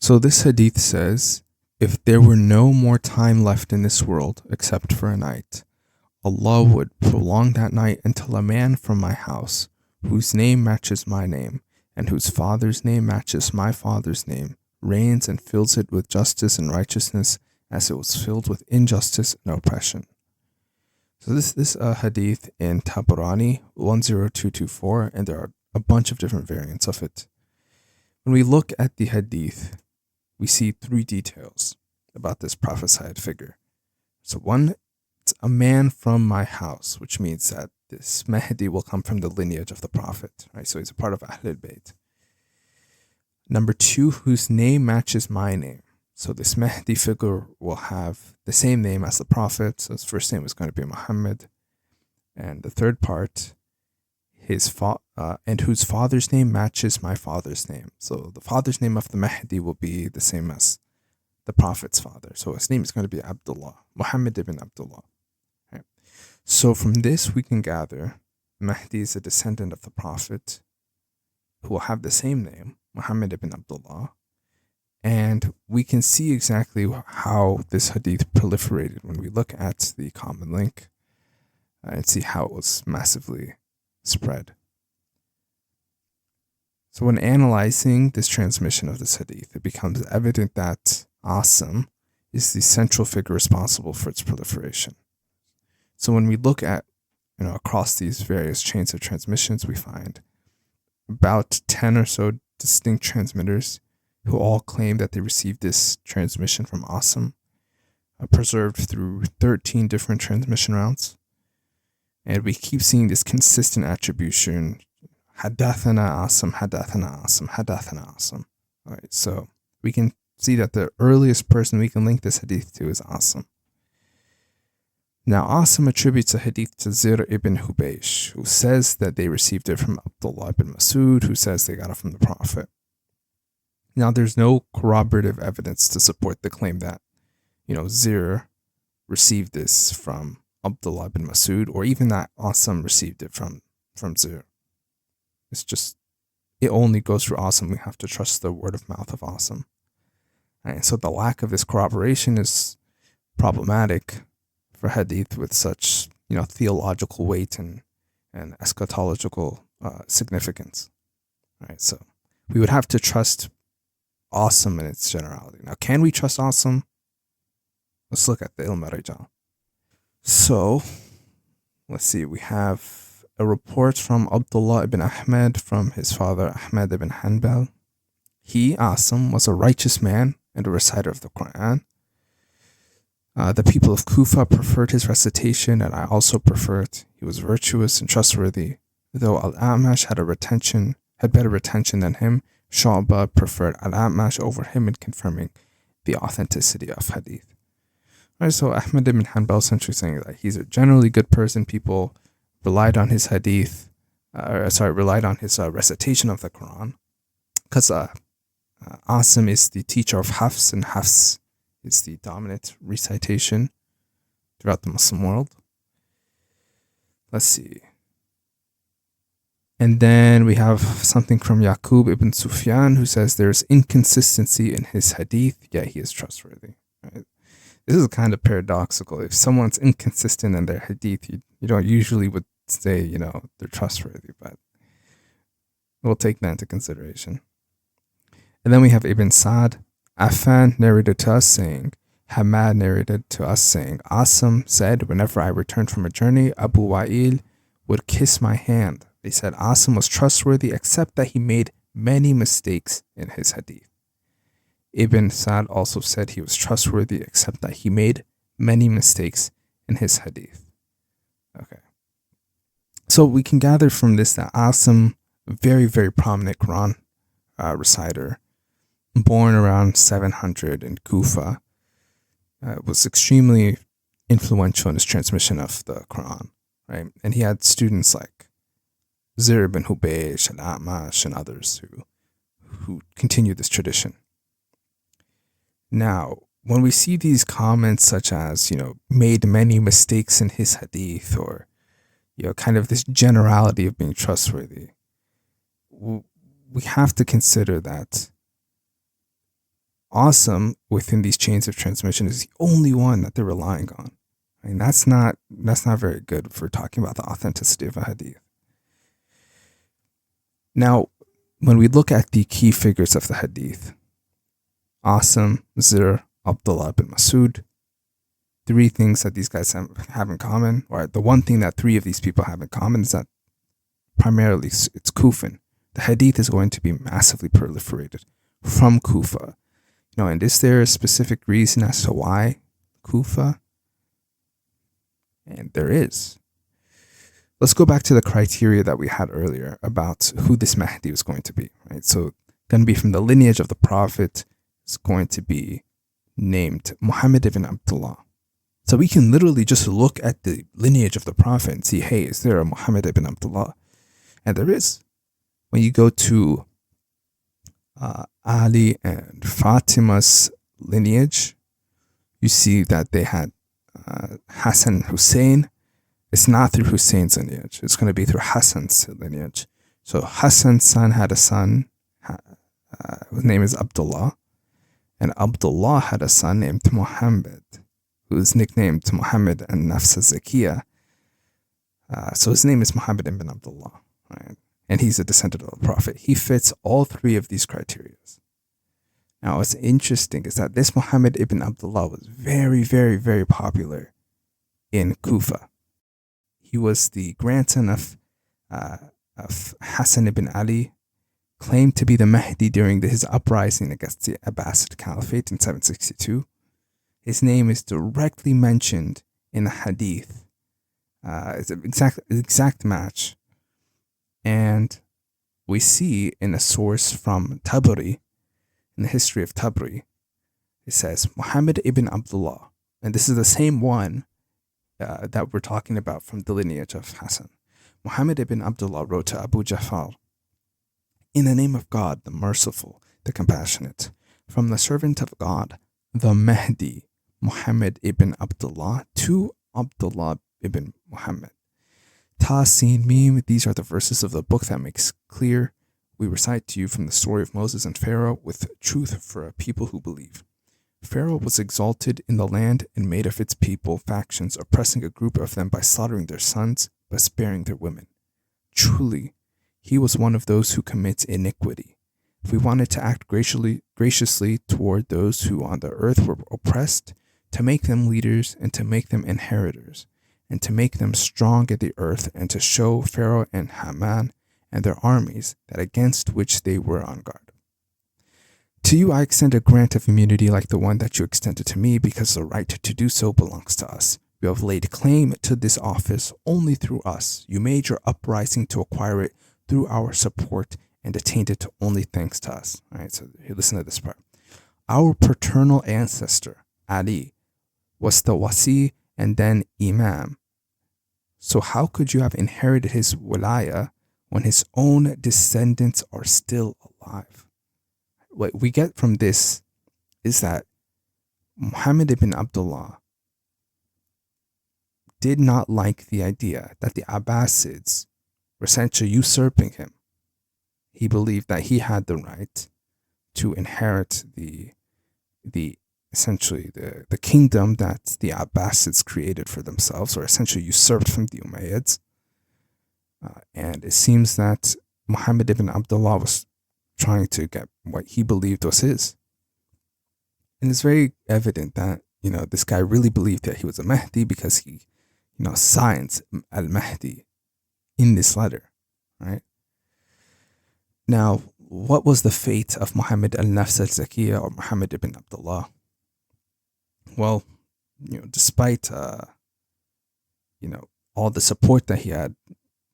So this hadith says, if there were no more time left in this world except for a night, Allah would prolong that night until a man from my house, whose name matches my name, and whose father's name matches my father's name, reigns and fills it with justice and righteousness as it was filled with injustice and oppression. So this hadith in Tabarani 10224, and there are a bunch of different variants of it. When we look at the hadith, we see three details about this prophesied figure. So one, it's a man from my house, which means that this Mahdi will come from the lineage of the Prophet, right? So he's a part of Ahlul Bayt. Number two, whose name matches my name. So this Mahdi figure will have the same name as the Prophet. So his first name is going to be Muhammad. And the third part, and whose father's name matches my father's name. So the father's name of the Mahdi will be the same as the Prophet's father. So his name is going to be Abdullah, Muhammad ibn Abdullah. Right? So from this we can gather Mahdi is a descendant of the Prophet who will have the same name, Muhammad ibn Abdullah. And we can see exactly how this hadith proliferated when we look at the common link and see how it was massively spread. So when analyzing this transmission of this hadith, it becomes evident that Asim is the central figure responsible for its proliferation. So when we look at, across these various chains of transmissions, we find about 10 or so distinct transmitters who all claim that they received this transmission from Asim, preserved through 13 different transmission routes. And we keep seeing this consistent attribution, Hadathana Asim, Hadathana Asim, Hadathana Asim. All right, so we can see that the earliest person we can link this hadith to is Asim. Now, Asim attributes a hadith to Zir ibn Hubaysh, who says that they received it from Abdullah ibn Masud, who says they got it from the Prophet. Now, there's no corroborative evidence to support the claim that, Zir received this from Abdullah ibn Masud, or even that Asim received it from Zir. It's just, it only goes through Asim. We have to trust the word of mouth of Asim. And so the lack of this corroboration is problematic for hadith with such, theological weight and eschatological significance. Right? So we would have to trust Asim in its generality. Now, can we trust Asim? Let's look at the Rijal. So, let's see, we have a report from Abdullah ibn Ahmad from his father Ahmad ibn Hanbal. He, Asim, was a righteous man and a reciter of the Quran. The people of Kufa preferred his recitation, and I also prefer it. He was virtuous and trustworthy. Though al-Amash had better retention than him, Shu'bah preferred al-Amash over him in confirming the authenticity of hadith. Right, so Ahmad ibn Hanbal essentially saying that he's a generally good person. People relied on his hadith, relied on his recitation of the Quran, because Asim is the teacher of Hafs, and Hafs is the dominant recitation throughout the Muslim world. Let's see. And then we have something from Yaqub ibn Sufyan, who says there's inconsistency in his hadith, yet he is trustworthy. Right? This is kind of paradoxical. If someone's inconsistent in their hadith, you don't usually would say, they're trustworthy, but we'll take that into consideration. And then we have Ibn Sa'd. Affan narrated to us saying, Hamad narrated to us saying, Asim said, whenever I returned from a journey, Abu Wa'il would kiss my hand. They said Asim was trustworthy except that he made many mistakes in his hadith. Ibn Sa'd also said he was trustworthy except that he made many mistakes in his hadith. Okay. So we can gather from this that Asim, very, very prominent Quran reciter, born around 700 in Kufa, was extremely influential in his transmission of the Quran, right? And he had students like Zir ibn Hubaysh, al-Amash, and others who continued this tradition. Now, when we see these comments such as, made many mistakes in his hadith, or, kind of this generality of being trustworthy, we have to consider that Asim within these chains of transmission is the only one that they're relying on. I mean, that's not very good for talking about the authenticity of a hadith. Now, when we look at the key figures of the hadith, Asim, Zir, Abdullah bin Masud, three things that these guys have in common, or the one thing that three of these people have in common, is that primarily it's Kufan. The hadith is going to be massively proliferated from Kufa. And is there a specific reason as to why Kufa? And there is. Let's go back to the criteria that we had earlier about who this Mahdi was going to be, right? So, going to be from the lineage of the Prophet. It's going to be named Muhammad ibn Abdullah. So we can literally just look at the lineage of the Prophet and see, hey, is there a Muhammad ibn Abdullah? And there is. When you go to Ali and Fatima's lineage, you see that they had Hassan and Hussein. It's not through Hussein's lineage. It's going to be through Hassan's lineage. So Hassan's son had a son whose name is Abdullah. And Abdullah had a son named Muhammad, who is nicknamed Muhammad al-Nafs al-Zakiyya. So his name is Muhammad ibn Abdullah, right? And he's a descendant of the Prophet. He fits all three of these criteria. Now, what's interesting is that this Muhammad ibn Abdullah was very, very, very popular in Kufa. He was the grandson of Hassan ibn Ali, claimed to be the Mahdi during his uprising against the Abbasid Caliphate in 762. His name is directly mentioned in the Hadith. It's an exact match. And we see in a source from Tabari, in the history of Tabari, it says Muhammad ibn Abdullah, and this is the same one that we're talking about from the lineage of Hassan. Muhammad ibn Abdullah wrote to Abu Ja'far, in the name of God, the merciful, the compassionate, from the servant of God, the Mahdi, Muhammad ibn Abdullah, to Abdullah ibn Muhammad. Ta, Sin, Mim, these are the verses of the book that makes clear. We recite to you from the story of Moses and Pharaoh with truth for a people who believe. Pharaoh was exalted in the land and made of its people factions, oppressing a group of them by slaughtering their sons, but sparing their women. Truly, he was one of those who commits iniquity. If we wanted to act graciously toward those who on the earth were oppressed, to make them leaders and to make them inheritors, and to make them strong in the earth, and to show Pharaoh and Haman and their armies that against which they were on guard. To you I extend a grant of immunity like the one that you extended to me, because the right to do so belongs to us. You have laid claim to this office only through us. You made your uprising to acquire it through our support and attained it only thanks to us. All right, so here, listen to this part. Our paternal ancestor, Ali, was the wasi and then imam. So how could you have inherited his wilaya when his own descendants are still alive? What we get from this is that Muhammad ibn Abdullah did not like the idea that the Abbasids were essentially usurping him. He believed that he had the right to inherit the essentially the kingdom that the Abbasids created for themselves, or essentially usurped from the Umayyads. And it seems that Muhammad ibn Abdullah was trying to get what he believed was his. And it's very evident that, this guy really believed that he was a Mahdi, because he, signs al-Mahdi in this letter, right? Now, what was the fate of Muhammad al-Nafs al-Zakiyya, or Muhammad ibn Abdullah? Well, despite, all the support that he had,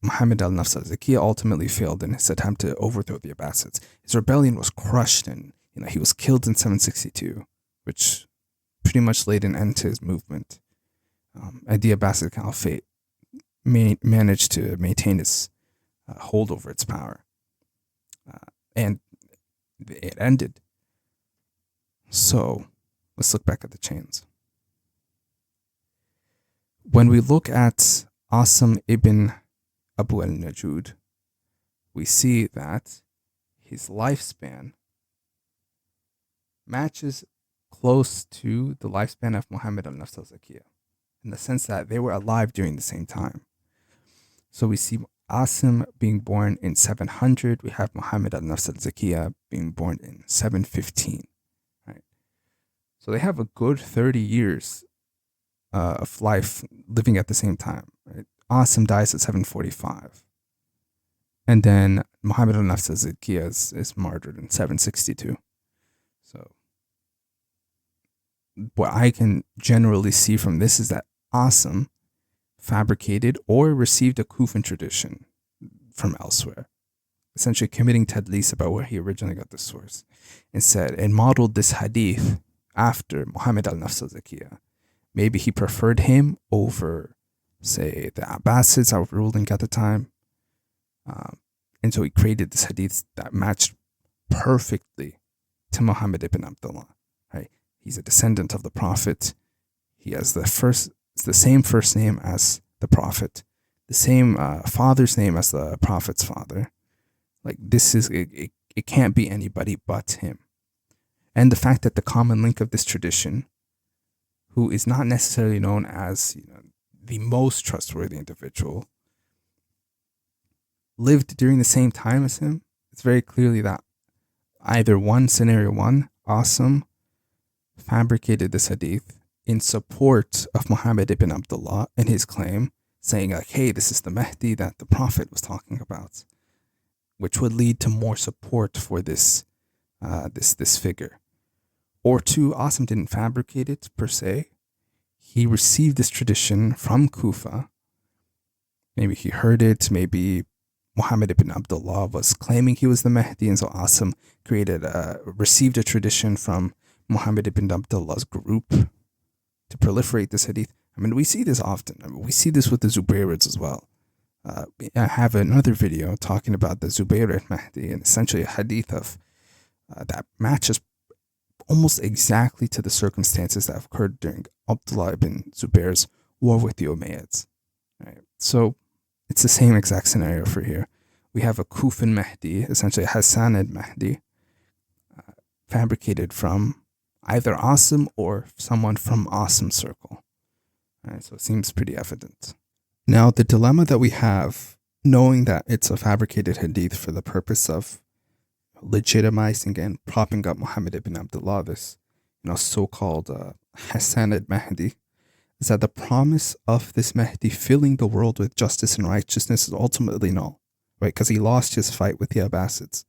Muhammad al-Nafs al-Zakiyya ultimately failed in his attempt to overthrow the Abbasids. His rebellion was crushed, and he was killed in 762, which pretty much laid an end to his movement. And the Abbasid Caliphate managed to maintain its hold over its power, and it ended. So let's look back at the chains. When we look at Asim ibn Abu al-Najud, we see that his lifespan matches close to the lifespan of Muhammad al-Nafs al-Zakiyya, in the sense that they were alive during the same time. So we see Asim being born in 700. We have Muhammad al-Nafs al-Zakiyya being born in 715. Right? So they have a good 30 years of life living at the same time. Right? Asim dies at 745. And then Muhammad al-Nafs al-Zakiyya is martyred in 762. So what I can generally see from this is that Asim fabricated or received a Kufan tradition from elsewhere, essentially committing tadlis about where he originally got the source, and modeled this hadith after Muhammad al-Nafs al-Zakiyya. Maybe he preferred him over, say, the Abbasids that were ruling at the time. And so he created this hadith that matched perfectly to Muhammad ibn Abdullah. Right? He's a descendant of the Prophet. He has the same first name as the Prophet, the same father's name as the Prophet's father. Like this is it can't be anybody but him. And the fact that the common link of this tradition, who is not necessarily known as the most trustworthy individual, lived during the same time as him, it's very clearly that either scenario one, Asim fabricated this hadith in support of Muhammad ibn Abdullah and his claim, saying like, hey, this is the Mahdi that the Prophet was talking about, which would lead to more support for this figure. Or two, Asim didn't fabricate it per se. He received this tradition from Kufa. Maybe he heard it, maybe Muhammad ibn Abdullah was claiming he was the Mahdi, and so Asim received a tradition from Muhammad ibn Abdullah's group to proliferate this hadith. I mean, we see this often. I mean, we see this with the Zubayrids as well. I have another video talking about the Zubayrid Mahdi, and essentially a hadith of that matches almost exactly to the circumstances that occurred during Abdullah ibn Zubair's war with the Umayyads. Right? So it's the same exact scenario for here. We have a Kufan Mahdi, essentially a Hasanid Mahdi, fabricated from either Asim or someone from Asim's circle. Right, so it seems pretty evident. Now, the dilemma that we have, knowing that it's a fabricated hadith for the purpose of legitimizing and propping up Muhammad ibn Abdullah, this so-called Hasanid Mahdi, is that the promise of this Mahdi filling the world with justice and righteousness is ultimately null, right? Because he lost his fight with the Abbasids.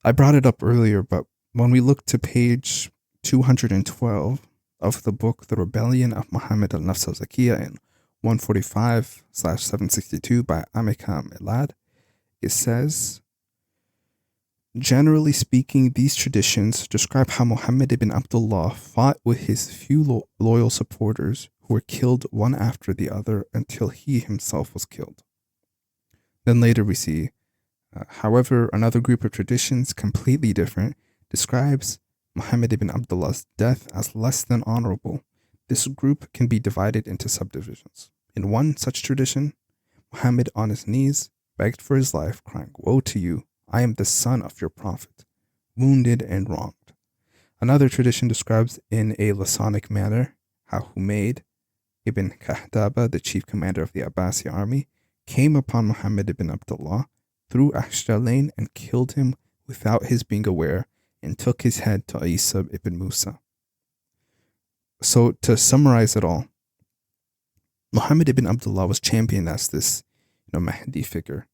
I brought it up earlier, but when we look to page 212 of the book The Rebellion of Muhammad al-Nafs al-Zakiyya in 145/762 by Amikam Elad, it says, generally speaking, these traditions describe how Muhammad ibn Abdullah fought with his few loyal supporters who were killed one after the other until he himself was killed. Then later we see, however, another group of traditions, completely different, describes Muhammad ibn Abdullah's death as less than honorable. This group can be divided into subdivisions. In one such tradition, Muhammad on his knees begged for his life, crying, "Woe to you! I am the son of your prophet, wounded and wronged." Another tradition describes in a laconic manner how Humayd ibn Kahdaba, the chief commander of the Abbasi army, came upon Muhammad ibn Abdullah through Ashjalain and killed him without his being aware, and took his head to Isa ibn Musa. So to summarize it all, Muhammad ibn Abdullah was championed as this Mahdi figure,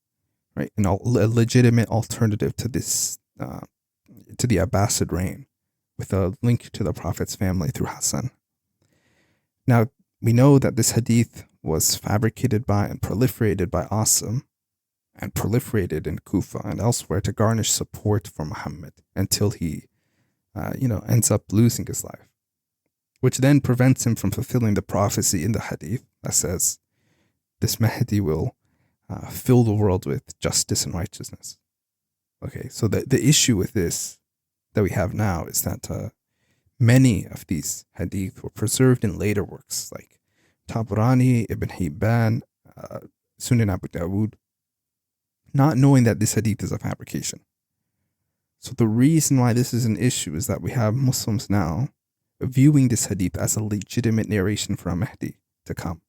right? A legitimate alternative to this, to the Abbasid reign, with a link to the Prophet's family through Hassan. Now, we know that this hadith was fabricated by and proliferated by Asim, and proliferated in Kufa and elsewhere to garnish support for Muhammad until he, ends up losing his life, which then prevents him from fulfilling the prophecy in the hadith that says this Mahdi will fill the world with justice and righteousness. Okay, so the issue with this that we have now is that many of these hadith were preserved in later works like Tabarani, Ibn Hibban, Sunan Abu Dawud, not knowing that this hadith is a fabrication. So the reason why this is an issue is that we have Muslims now viewing this hadith as a legitimate narration for a Mahdi to come.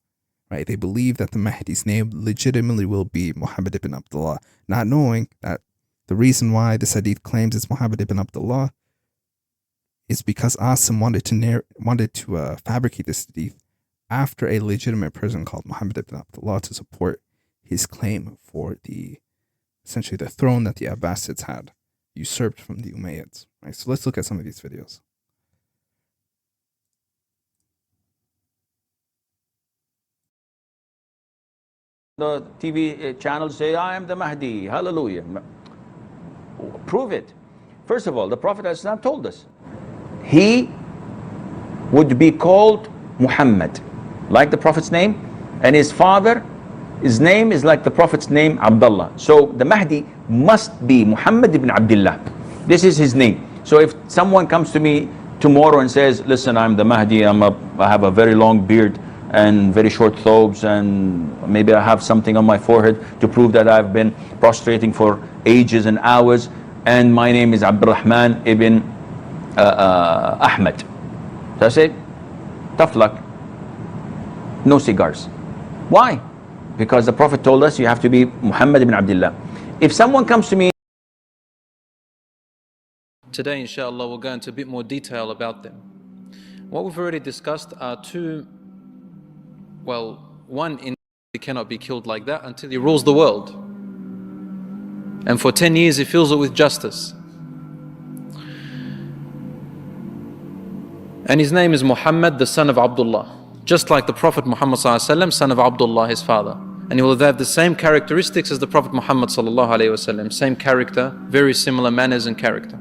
Right? They believe that the Mahdi's name legitimately will be Muhammad ibn Abdullah, not knowing that the reason why this hadith claims it's Muhammad ibn Abdullah is because Asim wanted to fabricate this hadith after a legitimate person called Muhammad ibn Abdullah to support his claim for essentially the throne that the Abbasids had usurped from the Umayyads. Right? So let's look at some of these videos. The TV channels say, I am the Mahdi, hallelujah. Prove it. First of all, the Prophet ﷺ told us, he would be called Muhammad, like the Prophet's name, and his father, his name is like the Prophet's name, Abdullah. So the Mahdi must be Muhammad ibn Abdullah. This is his name. So if someone comes to me tomorrow and says, listen, I'm the Mahdi, I have a very long beard and very short thobes, and maybe I have something on my forehead to prove that I've been prostrating for ages and hours, and my name is Abdurrahman ibn Ahmed. So I say, tough luck, no cigars. Why? Because the Prophet told us you have to be Muhammad ibn Abdullah. If someone comes to me today, inshallah, we'll go into a bit more detail about them. What we've already discussed are two. Well, one, he cannot be killed like that until he rules the world. And for 10 years he fills it with justice. And his name is Muhammad, the son of Abdullah. Just like the Prophet Muhammad ﷺ, son of Abdullah, his father. And he will have the same characteristics as the Prophet Muhammad ﷺ. Same character, very similar manners and character.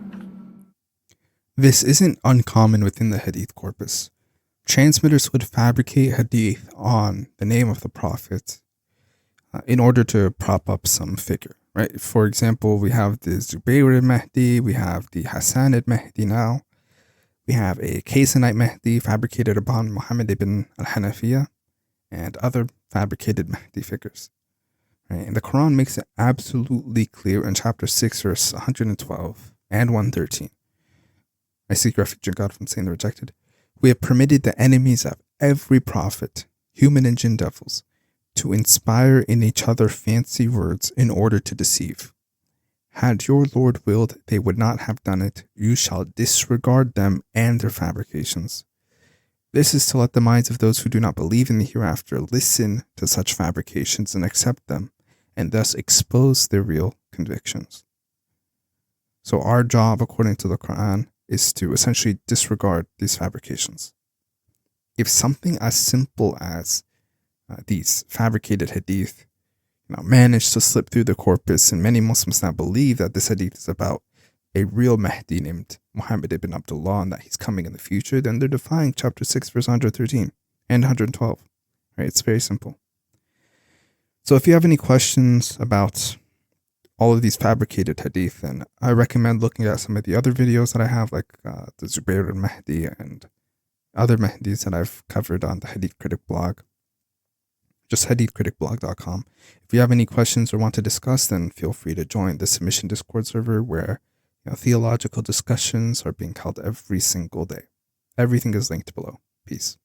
This isn't uncommon within the hadith corpus. Transmitters would fabricate hadith on the name of the Prophet in order to prop up some figure, right? For example, we have the Zubayr Mahdi, we have the Hasanid Mahdi now, we have a Hasanid Mahdi fabricated upon Muhammad ibn al-Hanafiyya, and other fabricated Mahdi figures. Right? And the Quran makes it absolutely clear in chapter 6, verse 112 and 113. I seek refuge in God from Satan the rejected. We have permitted the enemies of every prophet, human and jinn devils, to inspire in each other fancy words in order to deceive. Had your Lord willed, they would not have done it. You shall disregard them and their fabrications. This is to let the minds of those who do not believe in the hereafter listen to such fabrications and accept them, and thus expose their real convictions. So our job, according to the Quran, is to essentially disregard these fabrications. If something as simple as these fabricated hadith managed to slip through the corpus, and many Muslims now believe that this hadith is about a real Mahdi named Muhammad ibn Abdullah and that he's coming in the future, then they're defying chapter 6, verse 113 and 112. Right? It's very simple. So if you have any questions about all of these fabricated hadith, and I recommend looking at some of the other videos that I have, like the Zubayr al-Mahdi and other Mahdis that I've covered on the Hadith Critic blog. Just hadithcriticblog.com. If you have any questions or want to discuss, then feel free to join the Submission Discord server where theological discussions are being held every single day. Everything is linked below. Peace.